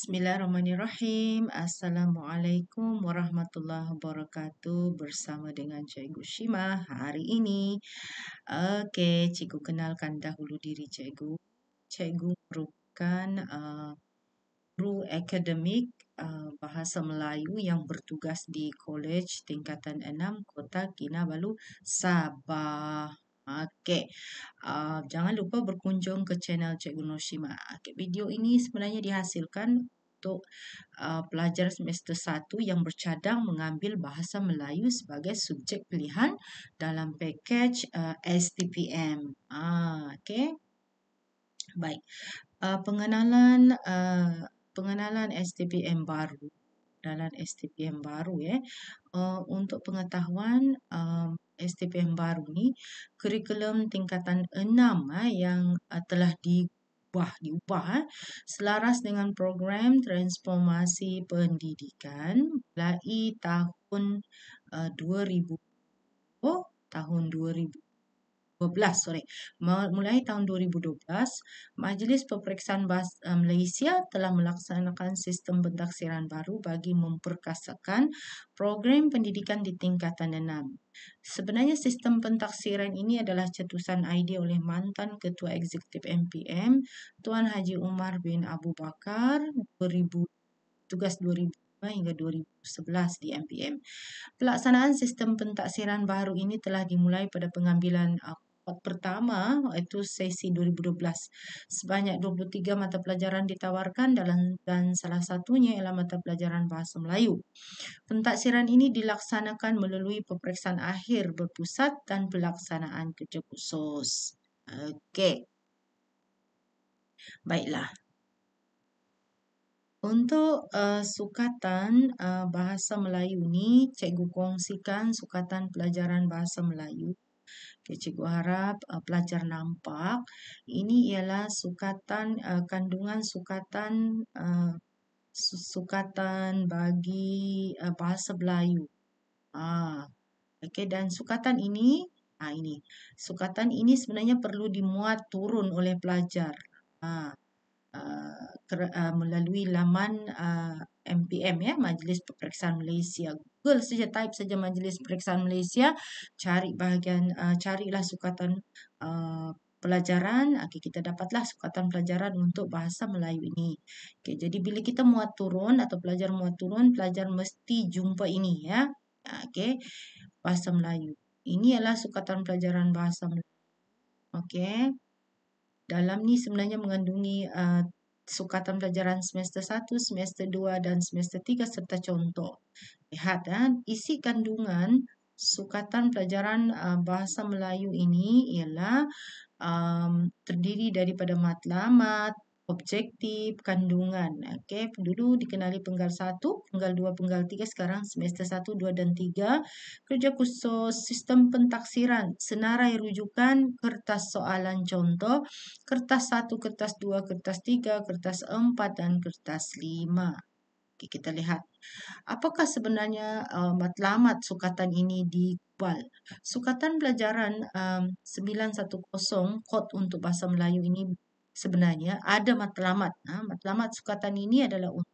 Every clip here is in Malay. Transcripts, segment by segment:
Bismillahirrahmanirrahim. Assalamualaikum warahmatullahi wabarakatuh. Bersama dengan Cikgu Shima hari ini. Okey, Cikgu kenalkan dahulu diri Cikgu. Cikgu merupakan guru akademik Bahasa Melayu yang bertugas di Kolej Tingkatan 6 Kota Kinabalu, Sabah. Okey, jangan lupa berkunjung ke channel Cikgu Noshima. Okay, video ini sebenarnya dihasilkan untuk pelajar semester 1 yang bercadang mengambil Bahasa Melayu sebagai subjek pilihan dalam pakej STPM. Okey. Baik. Pengenalan STPM baru. Dalam STPM baru untuk pengetahuan STPM baru ni kurikulum tingkatan 6 yang telah diubah selaras dengan program transformasi pendidikan mulai tahun 2012 mulai tahun 2012, Majlis Peperiksaan Bahasa Malaysia telah melaksanakan sistem pentaksiran baru bagi memperkasakan program pendidikan di tingkatan 6. Sebenarnya sistem pentaksiran ini adalah cetusan idea oleh mantan Ketua Eksekutif MPM, Tuan Haji Umar bin Abu Bakar, tugas 2005 hingga 2011 di MPM. Pelaksanaan sistem pentaksiran baru ini telah dimulai pada pengambilan pertama iaitu sesi 2012. Sebanyak 23 mata pelajaran ditawarkan dan salah satunya ialah mata pelajaran Bahasa Melayu. Pentaksiran ini dilaksanakan melalui peperiksaan akhir berpusat dan pelaksanaan kerja khusus. Okey. Baiklah. Untuk sukatan Bahasa Melayu ni, cikgu kongsikan sukatan pelajaran Bahasa Melayu. Okay, cikgu harap pelajar nampak. Ini ialah sukatan kandungan sukatan sukatan bagi Bahasa Melayu. Okey, dan sukatan ini sukatan ini sebenarnya perlu dimuat turun oleh pelajar. Melalui laman MPM Majlis Peperiksaan Malaysia. Google saja, type saja Majlis Peperiksaan Malaysia, carilah sukatan pelajaran. Okey, kita dapatlah sukatan pelajaran untuk Bahasa Melayu ini. Okey, jadi bila kita muat turun atau pelajar muat turun, pelajar mesti jumpa ini Okey, Bahasa Melayu. Ini adalah sukatan pelajaran Bahasa Melayu. Okey. Dalam ni sebenarnya mengandungi sukatan pelajaran semester 1, semester 2 dan semester 3 serta contoh. Lihat isi kandungan sukatan pelajaran Bahasa Melayu ini ialah terdiri daripada matlamat, objektif, kandungan. Okey, dulu dikenali penggal 1, penggal 2, penggal 3, sekarang semester 1, 2 dan 3. Kerja khusus, sistem pentaksiran, senarai rujukan, kertas soalan contoh, kertas 1, kertas 2, kertas 3, kertas 4 dan kertas 5. Okey, kita lihat. Apakah sebenarnya matlamat sukatan ini diubah? Sukatan pelajaran 910 kod untuk Bahasa Melayu ini sebenarnya ada matlamat. Matlamat sukatan ini adalah untuk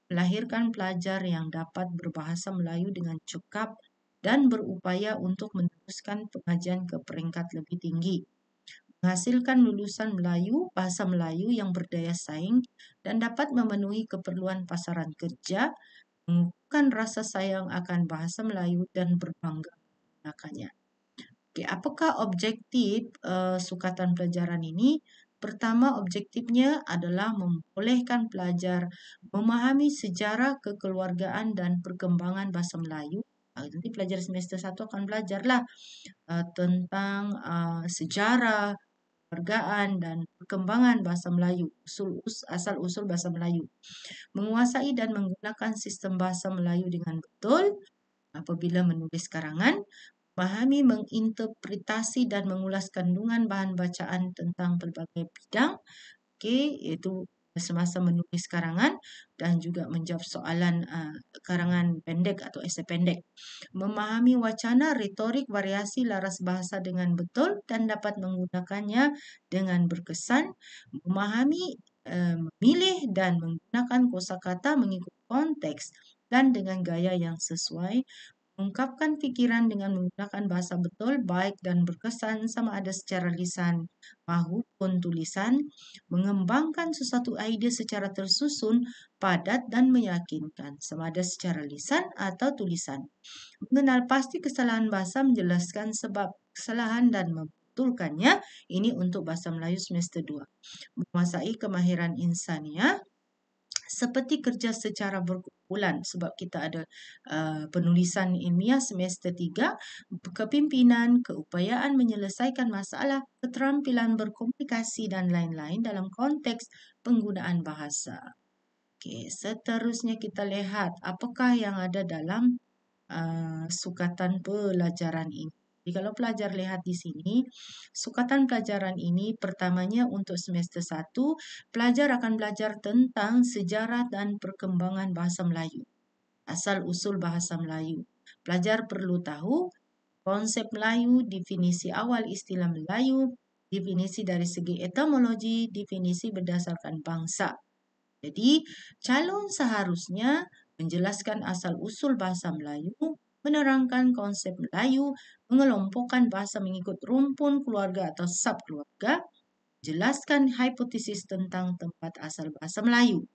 melahirkan pelajar yang dapat berbahasa Melayu dengan cekap dan berupaya untuk meneruskan pengajian ke peringkat lebih tinggi. Menghasilkan lulusan Bahasa Melayu yang berdaya saing dan dapat memenuhi keperluan pasaran kerja, menumbuhkan rasa sayang akan Bahasa Melayu dan berbangga menggunakannya. Okay, apakah objektif sukatan pelajaran ini? Pertama, objektifnya adalah membolehkan pelajar memahami sejarah kekeluargaan dan perkembangan Bahasa Melayu. Nanti pelajar semester 1 akan belajarlah tentang sejarah, kekeluargaan dan perkembangan Bahasa Melayu, asal-usul Bahasa Melayu. Menguasai dan menggunakan sistem Bahasa Melayu dengan betul apabila menulis karangan, memahami, menginterpretasi dan mengulas kandungan bahan bacaan tentang pelbagai bidang, iaitu semasa menulis karangan dan juga menjawab soalan karangan pendek atau esei pendek. Memahami wacana, retorik, variasi laras bahasa dengan betul dan dapat menggunakannya dengan berkesan. Memahami memilih dan menggunakan kosakata mengikut konteks dan dengan gaya yang sesuai, mengungkapkan pikiran dengan menggunakan bahasa betul, baik dan berkesan sama ada secara lisan maupun tulisan, mengembangkan sesuatu ide secara tersusun, padat dan meyakinkan sama ada secara lisan atau tulisan. Mengenal pasti kesalahan bahasa, menjelaskan sebab kesalahan dan membetulkannya. Ini untuk bahasa Melayu semester 2. Menguasai kemahiran insania seperti kerja secara berkumpulan, sebab kita ada penulisan ilmiah semester 3, kepimpinan, keupayaan menyelesaikan masalah, keterampilan berkomunikasi dan lain-lain dalam konteks penggunaan bahasa. Okey, seterusnya kita lihat apakah yang ada dalam sukatan pelajaran ini. Jadi kalau pelajar lihat di sini, sukatan pelajaran ini pertamanya untuk semester 1, pelajar akan belajar tentang sejarah dan perkembangan bahasa Melayu, asal-usul bahasa Melayu. Pelajar perlu tahu konsep Melayu, definisi awal istilah Melayu, definisi dari segi etimologi, definisi berdasarkan bangsa. Jadi, calon seharusnya menjelaskan asal-usul bahasa Melayu, menerangkan konsep Melayu, mengelompokkan bahasa mengikut rumpun keluarga atau subkeluarga, jelaskan hipotesis tentang tempat asal bahasa Melayu.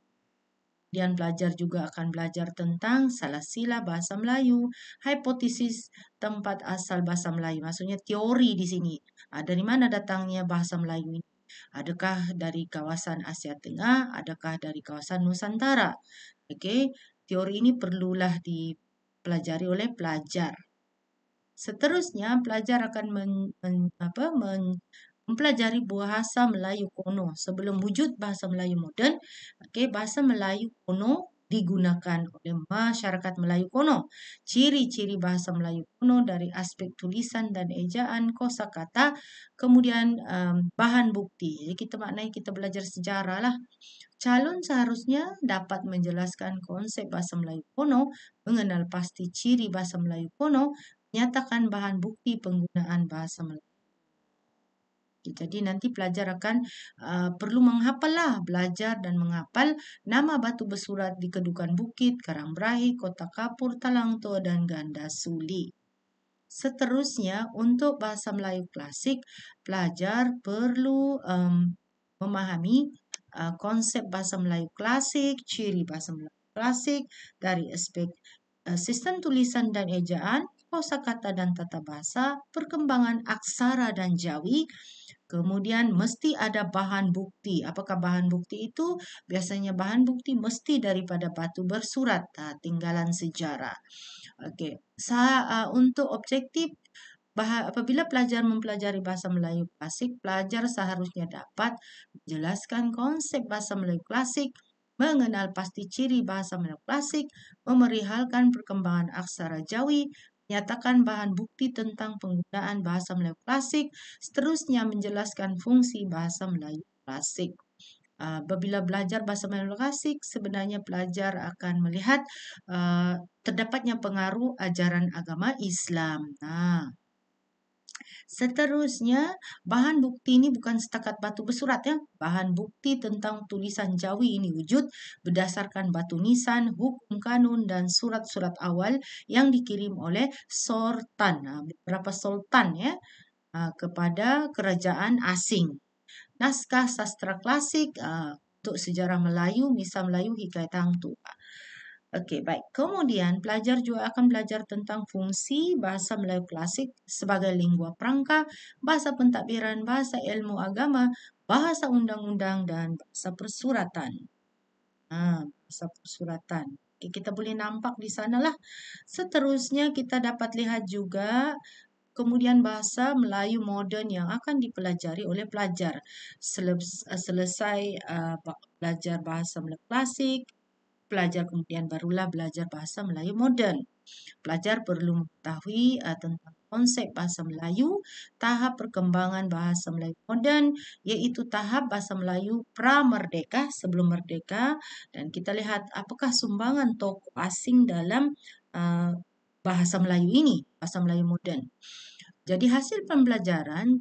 Kemudian pelajar juga akan belajar tentang salah sila bahasa Melayu, hipotesis tempat asal bahasa Melayu, maksudnya teori di sini. Dari mana datangnya bahasa Melayu ini? Adakah dari kawasan Asia Tengah? Adakah dari kawasan Nusantara? Okey, teori ini perlulah dipelajari oleh pelajar. Seterusnya, pelajar akan mempelajari bahasa Melayu kuno sebelum wujud bahasa Melayu moden. Okey, bahasa Melayu kuno digunakan oleh masyarakat Melayu kuno. Ciri-ciri bahasa Melayu kuno dari aspek tulisan dan ejaan, kosakata, kemudian bahan bukti. Jadi kita maknanya kita belajar sejarah lah. Calon seharusnya dapat menjelaskan konsep bahasa Melayu kuno, mengenal pasti ciri bahasa Melayu kuno, menyatakan bahan bukti penggunaan bahasa Melayu. Jadi nanti pelajar akan perlu menghafallah, belajar dan menghafal nama batu bersurat di Kedukan Bukit, Karangberahi, Kota Kapur, Talangto dan Gandasuli. Seterusnya, untuk bahasa Melayu klasik, pelajar perlu memahami konsep bahasa Melayu klasik, ciri bahasa Melayu klasik dari aspek sistem tulisan dan ejaan, kosakata dan tata bahasa, perkembangan aksara dan jawi. Kemudian mesti ada bahan bukti. Apakah bahan bukti itu? Biasanya bahan bukti mesti daripada batu bersurat, tinggalan sejarah. Okey, untuk objektif apabila pelajar mempelajari bahasa Melayu klasik, pelajar seharusnya dapat menjelaskan konsep bahasa Melayu klasik, mengenal pasti ciri bahasa Melayu klasik, memerihalkan perkembangan aksara Jawi, menyatakan bahan bukti tentang penggunaan bahasa Melayu klasik, seterusnya menjelaskan fungsi bahasa Melayu klasik. Apabila belajar bahasa Melayu klasik, sebenarnya pelajar akan melihat terdapatnya pengaruh ajaran agama Islam. Seterusnya, bahan bukti ini bukan setakat batu bersurat ya. Bahan bukti tentang tulisan Jawi ini wujud berdasarkan batu nisan, hukum kanun dan surat-surat awal yang dikirim oleh Sultan, beberapa sultan ya, kepada kerajaan asing. Naskah sastra klasik untuk sejarah Melayu, Misal Melayu, Hikayat Hang Tuah. Okey, baik. Kemudian pelajar juga akan belajar tentang fungsi bahasa Melayu klasik sebagai lingua franca, bahasa pentadbiran, bahasa ilmu agama, bahasa undang-undang dan bahasa persuratan. Bahasa persuratan. Okay, kita boleh nampak di sanalah. Seterusnya kita dapat lihat juga kemudian bahasa Melayu moden yang akan dipelajari oleh pelajar. Selesai belajar bahasa Melayu klasik, pelajar kemudian barulah belajar bahasa Melayu moden. Pelajar perlu mengetahui tentang konsep bahasa Melayu, tahap perkembangan bahasa Melayu moden, iaitu tahap bahasa Melayu pra-merdeka, sebelum merdeka, dan kita lihat apakah sumbangan tokoh asing dalam bahasa Melayu ini, bahasa Melayu moden. Jadi hasil pembelajaran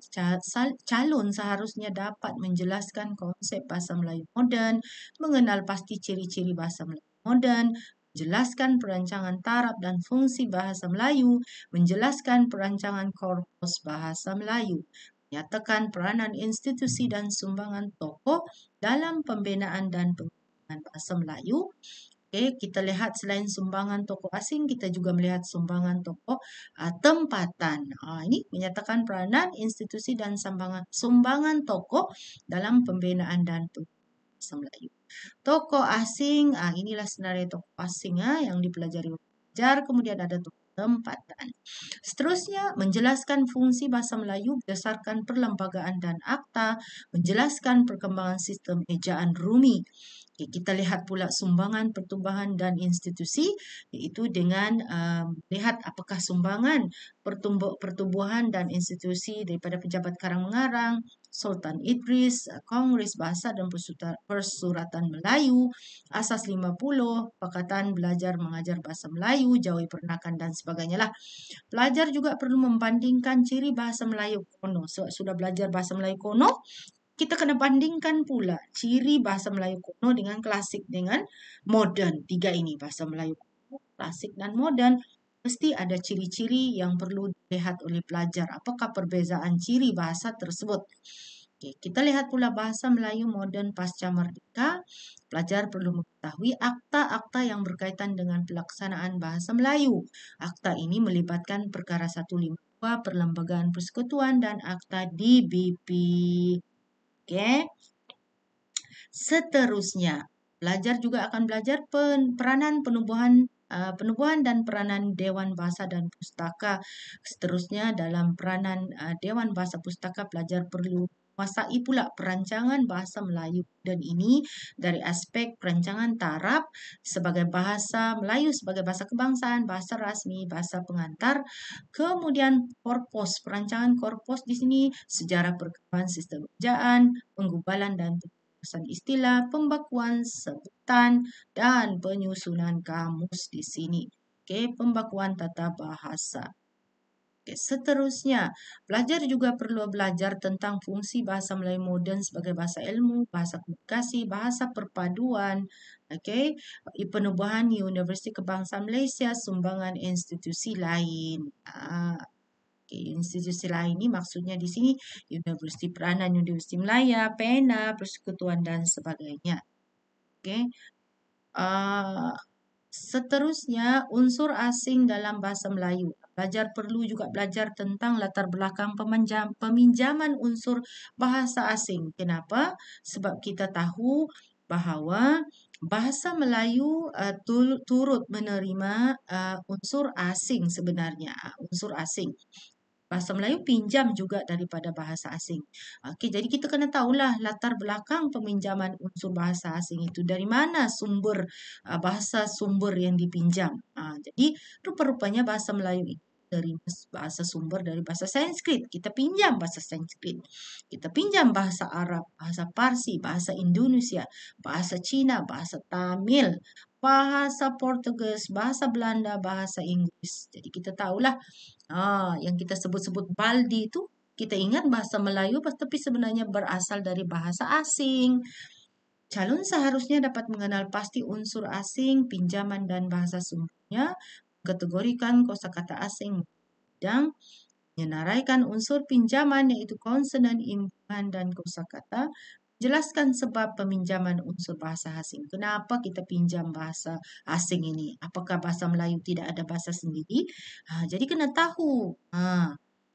calon seharusnya dapat menjelaskan konsep bahasa Melayu moden, mengenal pasti ciri-ciri bahasa Melayu moden, menjelaskan perancangan taraf dan fungsi bahasa Melayu, menjelaskan perancangan korpus bahasa Melayu, menyatakan peranan institusi dan sumbangan tokoh dalam pembinaan dan pengembangan bahasa Melayu. Oke, kita lihat selain sumbangan tokoh asing, kita juga melihat sumbangan tokoh tempatan. Ini menyatakan peranan institusi dan sumbangan tokoh dalam pembinaan dan bahasa Melayu. Tokoh asing, inilah senarai tokoh asing yang dipelajari belajar. Kemudian ada tokoh tempatan. Seterusnya, menjelaskan fungsi bahasa Melayu berdasarkan perlembagaan dan akta, menjelaskan perkembangan sistem ejaan Rumi. Oke, kita lihat pula sumbangan pertumbuhan dan institusi, yaitu dengan lihat apakah sumbangan pertumbuhan dan institusi daripada Pejabat Karang Mengarang, Sultan Idris, Kongres Bahasa dan Persuratan Melayu, Asas 50, Pakatan Belajar Mengajar Bahasa Melayu, Jawi Peranakan dan sebagainya lah. Pelajar juga perlu membandingkan ciri bahasa Melayu kuno. Sudah belajar bahasa Melayu kuno, kita kena bandingkan pula ciri bahasa Melayu kuno dengan klasik dengan modern. Tiga ini, bahasa Melayu kuno, klasik dan modern. Mesti ada ciri-ciri yang perlu dilihat oleh pelajar. Apakah perbezaan ciri bahasa tersebut? Oke, kita lihat pula bahasa Melayu modern pasca merdeka. Pelajar perlu mengetahui akta-akta yang berkaitan dengan pelaksanaan bahasa Melayu. Akta ini melibatkan perkara 152, Perlembagaan Persekutuan, dan akta DBP. Oke. Seterusnya, pelajar juga akan belajar peranan penubuhan dan peranan Dewan Bahasa dan Pustaka. Seterusnya, dalam peranan Dewan Bahasa Pustaka, pelajar perlu menguasai pula perancangan bahasa Melayu. Dan ini dari aspek perancangan taraf sebagai bahasa Melayu, sebagai bahasa kebangsaan, bahasa rasmi, bahasa pengantar. Kemudian korpus, perancangan korpus di sini sejarah perkembangan sistem ejaan, penggubalan dan pesan istilah, pembakuan sebutan, dan penyusunan kamus di sini. Oke, pembakuan tata bahasa. Oke, seterusnya, pelajar juga perlu belajar tentang fungsi bahasa Melayu moden sebagai bahasa ilmu, bahasa komunikasi, bahasa perpaduan, oke, penubuhan Universiti Kebangsaan Malaysia, sumbangan institusi lain. Institusi lain ini maksudnya di sini Universiti Peranan, Universiti Melaya, PENA, Persekutuan dan sebagainya. Oke. Seterusnya, unsur asing dalam bahasa Melayu. Pelajar perlu juga belajar tentang latar belakang peminjaman unsur bahasa asing. Kenapa? Sebab kita tahu bahawa bahasa Melayu turut menerima unsur asing sebenarnya, unsur asing. Bahasa Melayu pinjam juga daripada bahasa asing. Okey, jadi kita kena tahulah latar belakang peminjaman unsur bahasa asing itu. Dari mana bahasa sumber yang dipinjam. Jadi rupa-rupanya bahasa Melayu itu dari bahasa sumber dari bahasa Sanskrit. Kita pinjam bahasa Sanskrit. Kita pinjam bahasa Arab, bahasa Parsi, bahasa Indonesia, bahasa Cina, bahasa Tamil, bahasa Portugis, bahasa Belanda, bahasa Inggris. Jadi kita tahulah yang kita sebut-sebut baldi itu kita ingat bahasa Melayu tapi sebenarnya berasal dari bahasa asing. Calon seharusnya dapat mengenal pasti unsur asing, pinjaman dan bahasa sumbernya, kategorikan kosakata asing dan menyenaraikan unsur pinjaman yaitu konsonan, imbuhan dan kosakata. Jelaskan sebab peminjaman unsur bahasa asing. Kenapa kita pinjam bahasa asing ini? Apakah bahasa Melayu tidak ada bahasa sendiri? Jadi kena tahu.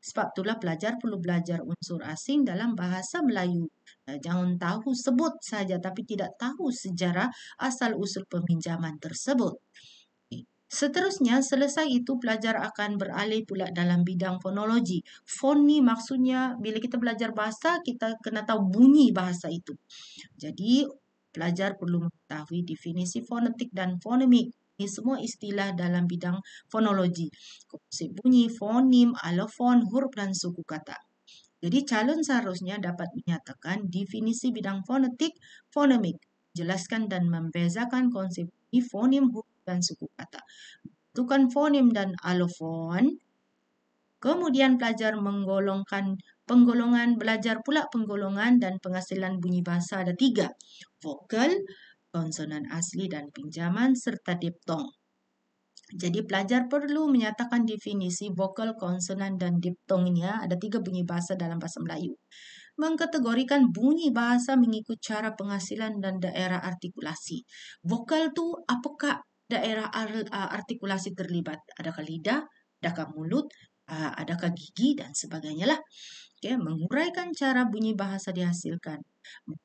Sebab itulah pelajar perlu belajar unsur asing dalam bahasa Melayu. Jangan tahu sebut saja tapi tidak tahu sejarah asal-usul peminjaman tersebut. Seterusnya, selesai itu pelajar akan beralih pula dalam bidang fonologi. Foni maksudnya bila kita belajar bahasa, kita kena tahu bunyi bahasa itu. Jadi, pelajar perlu mengetahui definisi fonetik dan fonemik. Ini semua istilah dalam bidang fonologi. Konsep bunyi, fonim, alofon, huruf dan suku kata. Jadi, calon seharusnya dapat menyatakan definisi bidang fonetik, fonemik. Jelaskan dan membezakan konsep bunyi, fonim, huruf dan suku kata. Bentukan fonim dan alofon. Kemudian belajar belajar pula penggolongan dan penghasilan bunyi bahasa ada 3. Vokal, konsonan asli dan pinjaman, serta diptong. Jadi pelajar perlu menyatakan definisi vokal, konsonan, dan diptong ini ya. Ada 3 bunyi bahasa dalam bahasa Melayu. Mengkategorikan bunyi bahasa mengikut cara penghasilan dan daerah artikulasi. Vokal tu apakah daerah artikulasi terlibat? Adakah lidah? Adakah mulut? Adakah gigi? Dan sebagainya lah. Okay, menguraikan cara bunyi bahasa dihasilkan.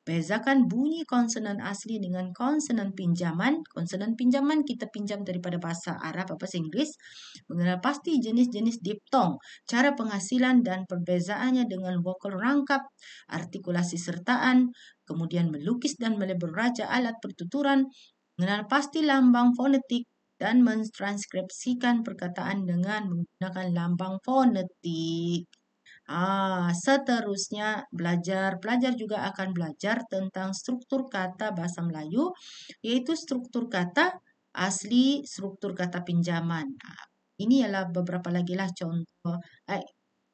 Bezakan bunyi konsonan asli dengan konsonan pinjaman. Konsonan pinjaman kita pinjam daripada bahasa Arab atau bahasa Inggris. Mengenal pasti jenis-jenis diptong, cara penghasilan dan perbezaannya dengan vokal rangkap, artikulasi sertaan, kemudian melukis dan melabel raja alat pertuturan, mengenal pasti lambang fonetik, dan mentranskripsikan perkataan dengan menggunakan lambang fonetik. Seterusnya pelajar juga akan belajar tentang struktur kata bahasa Melayu, yaitu struktur kata asli, struktur kata pinjaman. Ini adalah beberapa lagi lah contoh.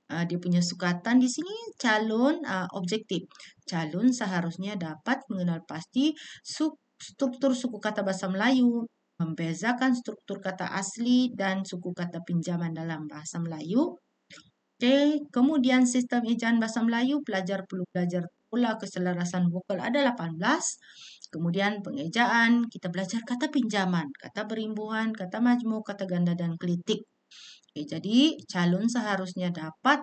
Dia punya sukatan di sini calon objektif. Calon seharusnya dapat mengenal pasti struktur suku kata bahasa Melayu, membezakan struktur kata asli dan suku kata pinjaman dalam bahasa Melayu. Oke, kemudian sistem ejaan bahasa Melayu, pelajar perlu belajar pula keselarasan vokal ada 18. Kemudian pengejaan, kita belajar kata pinjaman, kata berimbuhan, kata majmuk, kata ganda, dan kelitik. Oke, jadi calon seharusnya dapat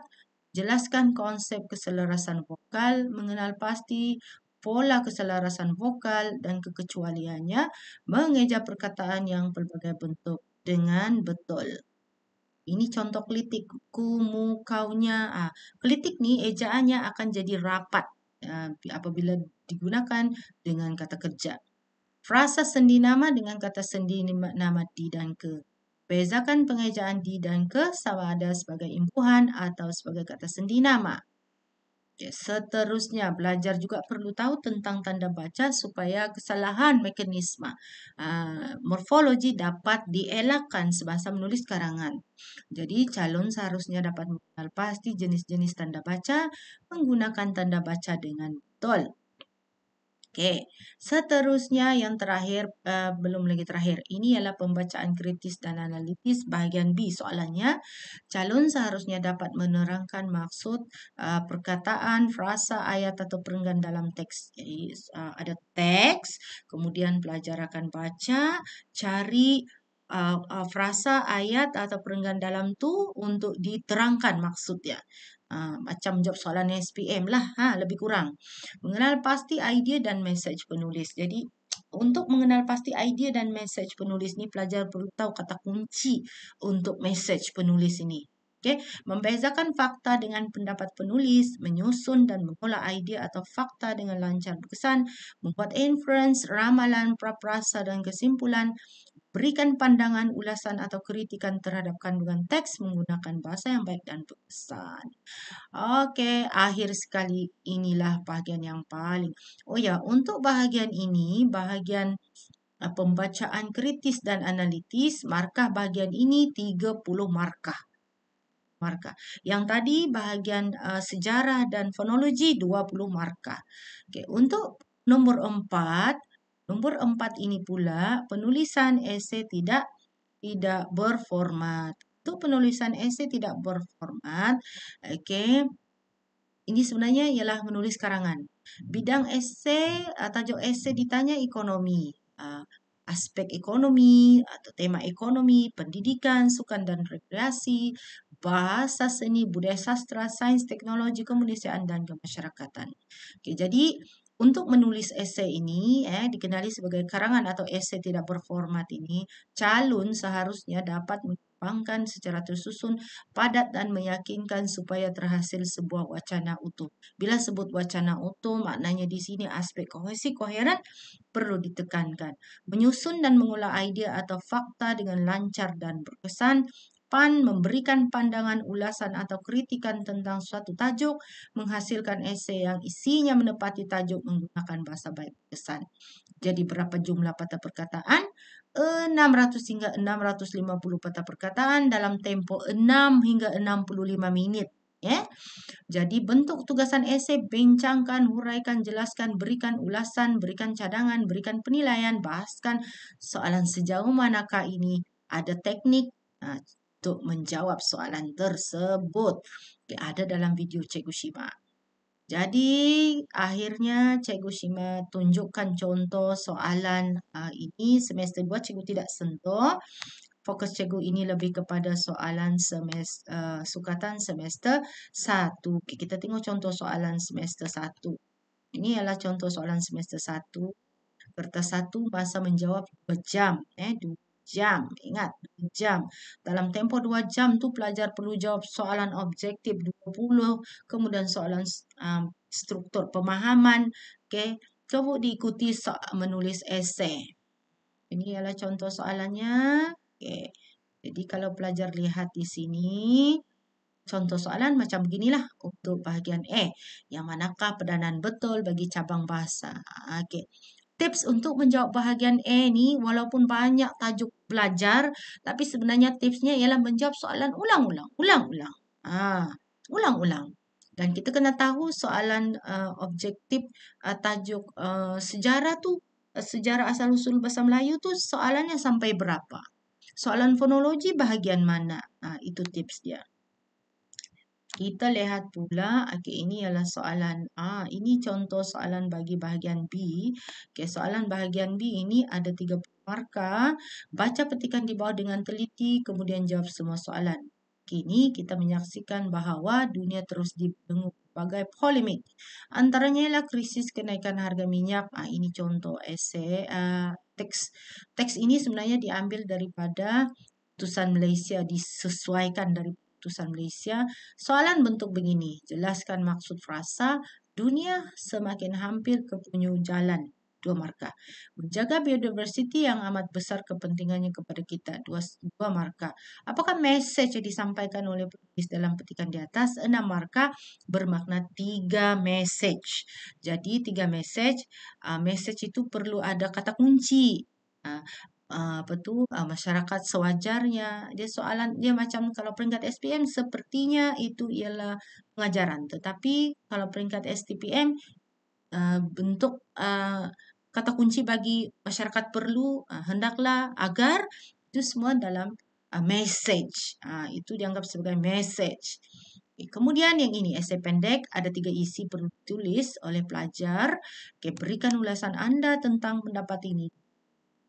jelaskan konsep keselarasan vokal, mengenal pasti pola keselarasan vokal dan kekecualiannya, mengeja perkataan yang berbagai bentuk dengan betul. Ini contoh kelitik, mu, kaunya. Kelitik nih ejaannya akan jadi rapat apabila digunakan dengan kata kerja. Frasa sendi nama dengan kata sendi nama di dan ke. Bezakan pengejaan di dan ke sama ada sebagai imbuhan atau sebagai kata sendi nama. Seterusnya, belajar juga perlu tahu tentang tanda baca supaya kesalahan mekanisme morfologi dapat dielakkan sebahasa menulis karangan. Jadi, calon seharusnya dapat mengenal pasti jenis-jenis tanda baca, menggunakan tanda baca dengan betul. Oke, seterusnya yang terakhir, belum lagi terakhir, ini adalah pembacaan kritis dan analitis bahagian B soalannya. Calon seharusnya dapat menerangkan maksud perkataan, frasa, ayat atau perenggan dalam teks. Jadi ada teks, kemudian pelajar akan baca, cari frasa, ayat atau perenggan dalam tu untuk diterangkan maksudnya. Macam jawab soalan SPM lah, lebih kurang. Mengenal pasti idea dan message penulis. Jadi, untuk mengenal pasti idea dan message penulis ni, pelajar perlu tahu kata kunci untuk message penulis ini. Okay? Membezakan fakta dengan pendapat penulis, menyusun dan mengolah idea atau fakta dengan lancar berkesan, membuat inference, ramalan, praprasa dan kesimpulan, berikan pandangan, ulasan atau kritikan terhadap kandungan teks menggunakan bahasa yang baik dan berkesan. Oke, akhir sekali inilah bahagian yang paling. Oh ya, untuk bahagian ini, bahagian pembacaan kritis dan analitis, markah bahagian ini 30 markah. Yang tadi bahagian sejarah dan fonologi 20 markah. Oke, untuk nomor 4 ini pula penulisan esei tidak berformat. Untuk penulisan esei tidak berformat, ini sebenarnya ialah menulis karangan. Bidang esei, tajuk esei ditanya ekonomi, aspek ekonomi atau tema ekonomi, pendidikan, sukan dan rekreasi, bahasa seni, budaya sastra, sains, teknologi, kemunisiaan dan kemasyarakatan. Oke, jadi untuk menulis esei ini, dikenali sebagai karangan atau esei tidak berformat ini, calon seharusnya dapat mengembangkan secara tersusun, padat dan meyakinkan supaya terhasil sebuah wacana utuh. Bila sebut wacana utuh, maknanya di sini aspek kohesi koheren perlu ditekankan. Menyusun dan mengolah idea atau fakta dengan lancar dan berkesan, memberikan pandangan, ulasan atau kritikan tentang suatu tajuk, menghasilkan esai yang isinya menepati tajuk menggunakan bahasa baik kesan. Jadi berapa jumlah patah perkataan? 600 hingga 650 patah perkataan dalam tempo 6 hingga 65 menit. Ya. Jadi bentuk tugasan esai: bincangkan, huraikan, jelaskan, berikan ulasan, berikan cadangan, berikan penilaian, bahaskan soalan sejauh manakah ini ada teknik untuk menjawab soalan tersebut. Ada dalam video Cikgu Shima. Jadi akhirnya Cikgu Shima tunjukkan contoh soalan ini semester 2 Cikgu tidak sentuh. Fokus cikgu ini lebih kepada soalan sukatan semester 1. Okay, kita tengok contoh soalan semester 1. Ini adalah contoh soalan semester 1. Kertas 1, masa menjawab 2 jam. 2 jam. Ingat, 2 jam. Dalam tempoh 2 jam tu pelajar perlu jawab soalan objektif 20, kemudian soalan struktur pemahaman. Okay. Coba diikuti menulis esai. Ini adalah contoh soalannya. Okay. Jadi kalau pelajar lihat di sini, contoh soalan macam beginilah untuk bahagian E. Yang manakah pedanaan betul bagi cabang bahasa? Okay. Tips untuk menjawab bahagian E ni, walaupun banyak tajuk belajar, tapi sebenarnya tipsnya ialah menjawab soalan ulang-ulang. Ulang-ulang. Dan kita kena tahu soalan objektif tajuk sejarah tu, sejarah asal-usul bahasa Melayu tu soalannya sampai berapa? Soalan fonologi bahagian mana? Itu tips dia. Kita lihat pula, okay, ini adalah soalan ini contoh soalan bagi bahagian B. Okay, soalan bahagian B ini ada 30 markah. Baca petikan di bawah dengan teliti, kemudian jawab semua soalan. Kini kita menyaksikan bahawa dunia terus dibelenggu berbagai polemik. Antaranya ialah krisis kenaikan harga minyak. Ini contoh esei. Teks ini sebenarnya diambil daripada Putusan Malaysia, disesuaikan dari Putusan Malaysia. Soalan bentuk begini: jelaskan maksud frasa dunia semakin hampir ke penghujung jalan. 2 markah. Menjaga biodiversiti yang amat besar kepentingannya kepada kita. 2 markah. Apakah mesej yang disampaikan oleh penulis dalam petikan di atas? 6 markah, bermakna 3 mesej. Jadi 3 mesej. Mesej itu perlu ada kata kunci. Masyarakat sewajarnya. Dia soalan dia macam kalau peringkat SPM sepertinya itu ialah pengajaran, tetapi kalau peringkat STPM bentuk kata kunci bagi masyarakat perlu hendaklah agar itu semua dalam message. Itu dianggap sebagai message. Kemudian yang ini esei pendek, ada 3 isi perlu ditulis oleh pelajar. Berikan ulasan Anda tentang pendapat ini.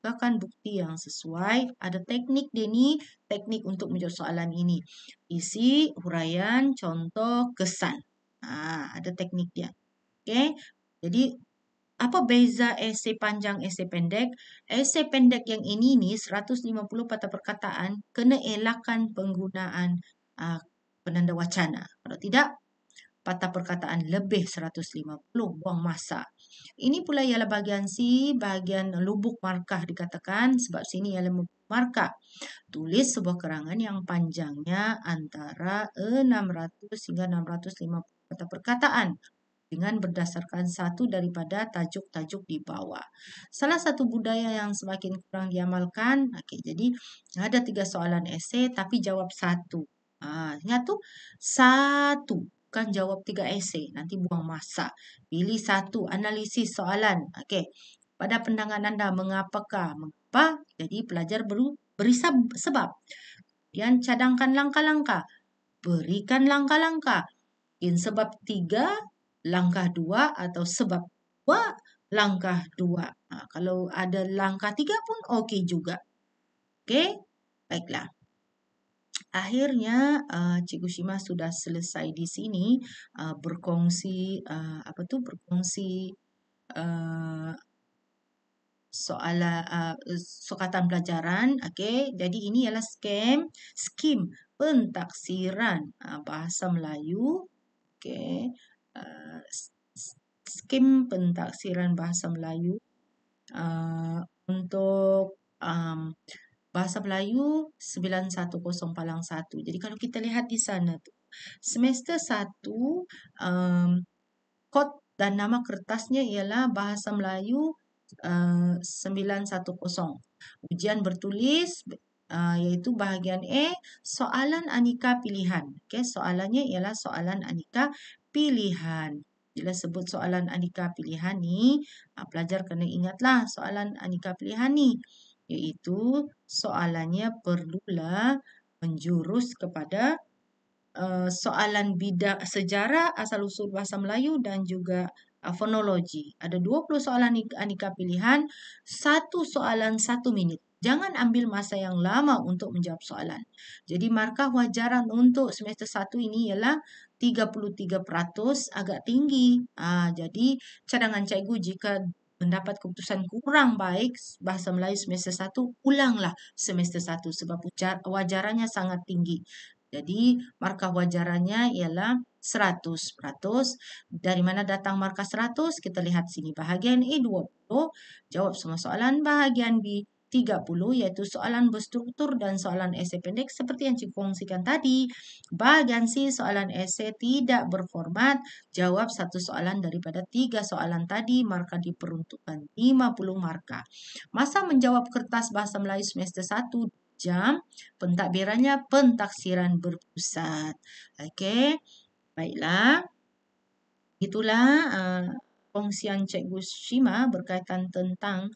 Gunakan bukti yang sesuai. Ada teknik dia ni, teknik untuk menjawab soalan ini. Isi, huraian, contoh, kesan. Ada teknik dia. Okay. Jadi apa beza esei panjang, esei pendek? Esei pendek yang ini ni 150 patah perkataan, kena elakkan penggunaan penanda wacana. Kalau tidak, patah perkataan lebih 150, buang masa. Ini pula ialah bahagian C, bahagian lubuk markah dikatakan, sebab sini ialah markah. Tulis sebuah keterangan yang panjangnya antara 600 hingga 650 patah perkataan dengan berdasarkan satu daripada tajuk-tajuk di bawah. Salah satu budaya yang semakin kurang diamalkan, jadi ada 3 soalan esei tapi jawab 1. Ingat tu, 1. Bukan jawab 3 esei, nanti buang masa. Pilih 1, analisis soalan. Pada pandangan anda, mengapa? Jadi pelajar beri sebab. Kemudian cadangkan langkah-langkah. Berikan langkah-langkah. Sebab 3, langkah 2 atau sebab 2, langkah 2. Kalau ada langkah 3 pun okey juga. Okey? Baiklah. Akhirnya Cikgu Shima sudah selesai di sini berkongsi soalan sukatan pelajaran. Jadi ini ialah skim pentaksiran bahasa Melayu. Skim pentaksiran bahasa Melayu untuk Bahasa Melayu 910 Palang 1. Jadi kalau kita lihat di sana tuh, semester 1 kod dan nama kertasnya ialah Bahasa Melayu 910. Ujian bertulis yaitu bahagian E, soalan aneka pilihan. Okey, soalannya ialah soalan aneka pilihan. Bila sebut soalan aneka pilihan ni, pelajar kena ingatlah soalan aneka pilihan ni, iaitu soalannya perlulah menjurus kepada soalan bidang sejarah, asal-usul bahasa Melayu dan juga fonologi. Ada 20 soalan aneka pilihan, satu soalan 1 minit. Jangan ambil masa yang lama untuk menjawab soalan. Jadi markah wajaran untuk semester 1 ini ialah 33%, agak tinggi. Jadi cadangan cikgu jika mendapat keputusan kurang baik bahasa Melayu semester 1, ulanglah semester 1 sebab wajarannya sangat tinggi. Jadi markah wajarannya ialah 100%. Dari mana datang markah 100? Kita lihat sini. Bahagian A 20, jawab semua soalan. Bahagian B 30, iaitu soalan berstruktur dan soalan esei pendek seperti yang cikgu kongsikan tadi. Bahagian C, soalan esei tidak berformat. Jawab satu soalan daripada 3 soalan tadi. Markah diperuntukkan 50 markah. Masa menjawab kertas bahasa Melayu semester 1 jam, pentadbirannya pentaksiran berpusat. Okey, baiklah. Itulah kongsian Cikgu Shima berkaitan tentang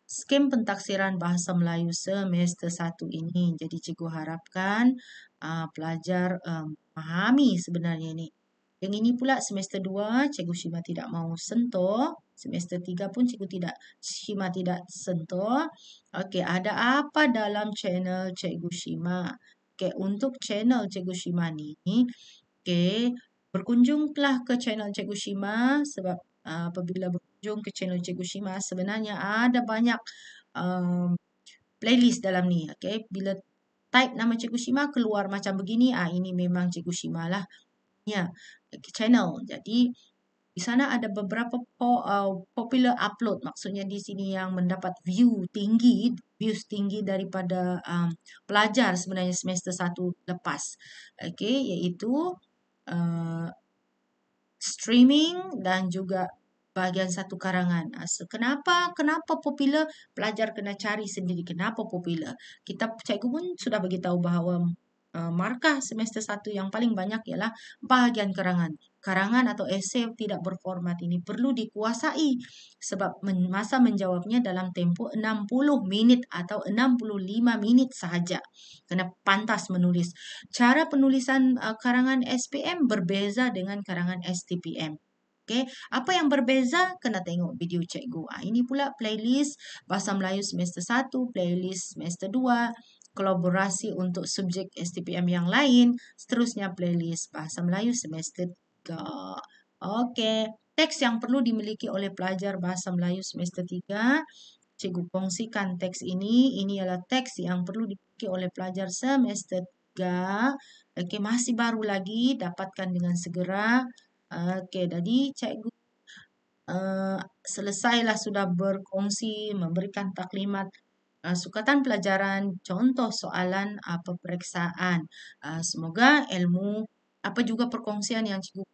skem pentaksiran bahasa Melayu semester 1 ini. Jadi cikgu harapkan pelajar memahami sebenarnya ini. Yang ini pula semester 2 Cikgu Shima tidak mau sentuh. Semester 3 pun Shima tidak sentuh. Okey, ada apa dalam channel Cikgu Shima? Okey, untuk channel Cikgu Shima ni, okey, berkunjunglah ke channel Cikgu Shima sebab apabila berkunjung ke channel Cikgu Shima sebenarnya ada banyak playlist dalam ni. Okey, bila type nama Cikgu Shima keluar macam begini, ini memang Cikgu Shima lah. Ya, channel. Jadi di sana ada beberapa popular upload. Maksudnya di sini yang mendapat views tinggi daripada pelajar sebenarnya semester 1 lepas. Okey, iaitu streaming dan juga bahagian satu karangan. Kenapa popular? Pelajar kena cari sendiri kenapa popular. Cikgu pun sudah beritahu bahawa markah semester 1 yang paling banyak ialah bahagian karangan. Karangan atau esei tidak berformat ini perlu dikuasai sebab masa menjawabnya dalam tempoh 60 minit atau 65 minit sahaja. Kena pantas menulis. Cara penulisan karangan SPM berbeza dengan karangan STPM. Okay. Apa yang berbeza? Kena tengok video cikgu. Ini pula playlist Bahasa Melayu semester 1, playlist semester 2, kolaborasi untuk subjek STPM yang lain, seterusnya playlist Bahasa Melayu semester 3. Okey, teks yang perlu dimiliki oleh pelajar Bahasa Melayu semester 3. Cikgu kongsikan teks ini. Ini adalah teks yang perlu dimiliki oleh pelajar semester 3. Okey, masih baru lagi, dapatkan dengan segera. Okey, jadi cikgu selesailah sudah berkongsi, memberikan taklimat sukatan pelajaran, contoh soalan peperiksaan. Semoga ilmu apa juga perkongsian yang cikgu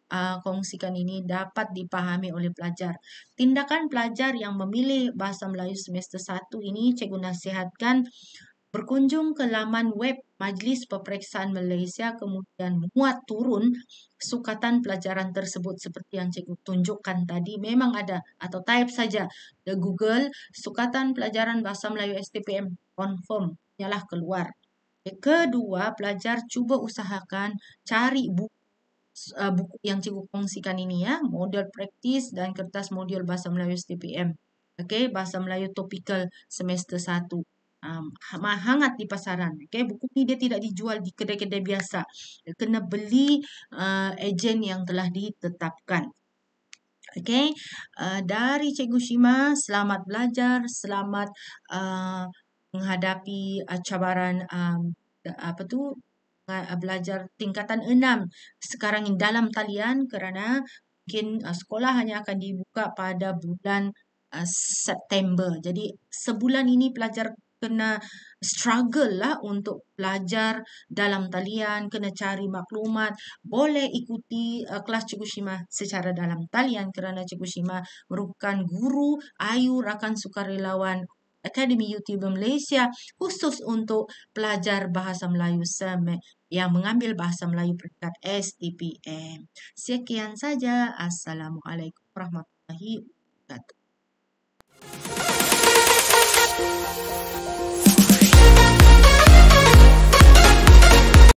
kongsikan ini dapat dipahami oleh pelajar. Tindakan pelajar yang memilih Bahasa Melayu semester 1 ini cikgu nasihatkan berkunjung ke laman web Majlis Peperiksaan Malaysia, kemudian muat turun sukatan pelajaran tersebut seperti yang cikgu tunjukkan tadi. Memang ada, atau type saja di Google sukatan pelajaran Bahasa Melayu STPM, confirm ialah keluar. Kedua, pelajar cuba usahakan cari buku yang cikgu kongsikan ini ya, model praktis dan kertas modul Bahasa Melayu STPM. Okey, Bahasa Melayu topikal semester 1. Hangat di pasaran. Okay, buku ni dia tidak dijual di kedai-kedai biasa. Kena beli ejen yang telah ditetapkan. Okay, dari Cikgu Shima, selamat belajar, selamat menghadapi cabaran belajar tingkatan 6 sekarang ini dalam talian kerana mungkin sekolah hanya akan dibuka pada bulan September. Jadi sebulan ini pelajar kena struggle lah untuk belajar dalam talian, kena cari maklumat. Boleh ikuti kelas Cikgu Shima secara dalam talian kerana Cikgu Shima merupakan guru Ayu Rakan Sukarelawan Akademi YouTuber Malaysia khusus untuk pelajar bahasa Melayu SEM yang mengambil bahasa Melayu peringkat STPM. Sekian saja. Assalamualaikum warahmatullahi wabarakatuh.